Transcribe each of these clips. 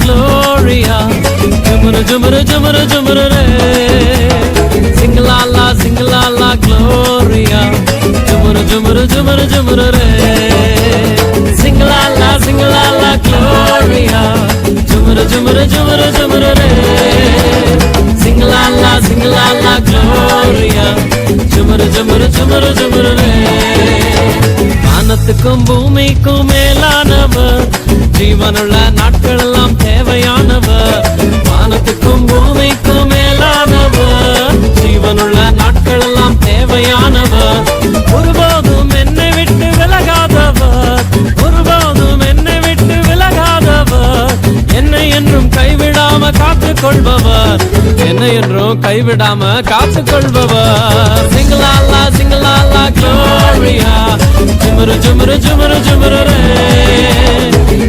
Gloria, jumara jumara jumara jumara re. Sing la la Gloria, jumara jumara jumara jumara re. Sing la la Gloria, jumara jumara jumara jumara re. Sing la la Gloria, jumara jumara jumara jumara re. வானத்துக்கும் பூமிக்கும் மேலானவர், ஜீவனுள்ள நாட்கள் எல்லாம் தேவையானவர். வானத்துக்கும் பூமிக்கும் மேலானவர், ஜீவனுள்ள நாட்கள் எல்லாம் தேவையானவர். ஒருபோதும் என்னை விட்டு விலகாதவர், ஒருபோதும் என்னை விட்டு விலகாதவர். என்னை என்றும் கைவிடாம காத்துக் கொள்பவர், என்னை என்றும் கைவிடாம காத்துக் கொள்பவர். சிங்கலாலா சிங்கலாலா Gloria, jumara jumara jumara jumara re.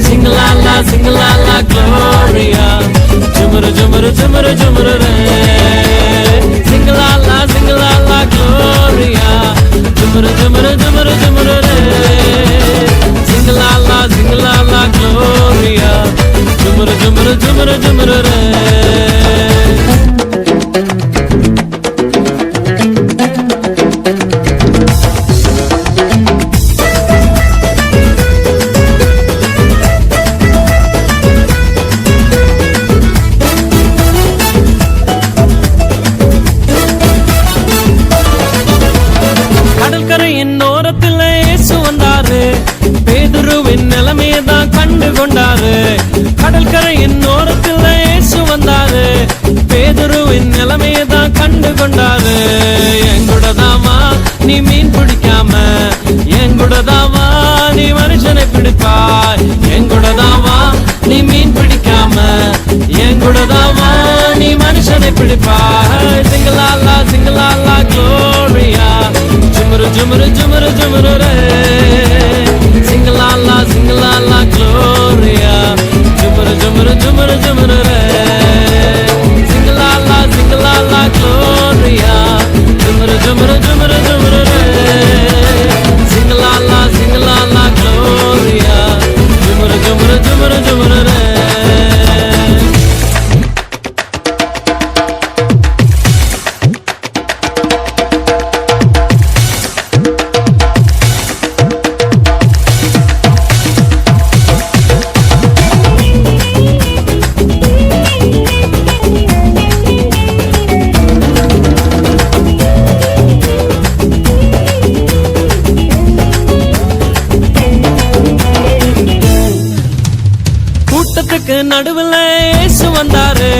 Sing la la Gloria, jumara jumara jumara jumara re. Sing la la Gloria, jumara jumara jumara jumara re. Sing la la Gloria, jumara jumara jumara jumara re. நிலைமையதான் கண்டு கொண்டாரு. கடல் கரையின் ஓரத்தில் இயேசு வந்தாரு, பேதுருவின் நிலைமையதான் கண்டு கொண்டாரு. எங்கூடதாவா நீ மீன் பிடிக்காம, எங்கூடதாவா நீ மனுஷனை பிடிப்பாய். எங்கூடதாவா நீ மீன் பிடிக்காம, எங்கூடதாவா நீ மனுஷனை பிடிப்பாய். சிங்கலாலா Gloria, ஜுமரு ஜுமரு ஜுமரு ஜுமரு ரே. Sing-la-la Gloria, jumara jumara jumara jumara re. Sing-la-la Gloria, jumara jumara jumara jumara re. Sing-la-la Gloria, jumara jumara jumara jumara re. நடுவில் இயேசு வந்தாரு,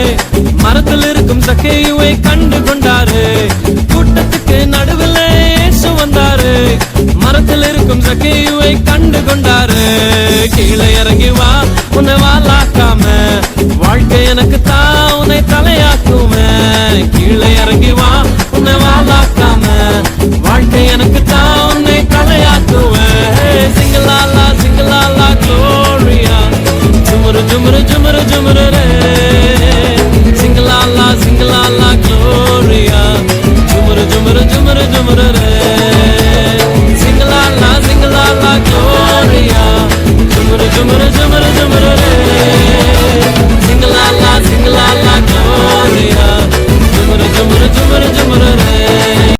மரத்தில் இருக்கும் சக்கேயுவை கண்டு கொண்டாரு. கூட்டத்துக்கு நடுவில் இயேசு வந்தாரு, மரத்தில் இருக்கும் சக்கேயுவை கண்டு கொண்டாரு. கீழே இறங்கி வா, உன்னை வாலாக்காம, வாழ்க்கை எனக்கு தான் உன்னை தலையாக்குமே. கீழே இறங்கி வா, உன்னை வாலாக்காம, வாழ்க்கை எனக்கு தான் உன்னை தலையாக்குவேன். சிங்கலாலா Gloria, jumara jumara jumara jumara re. Sing-la-la Gloria, jumara jumara jumara jumara re. Sing-la-la Gloria, jumara jumara jumara jumara re.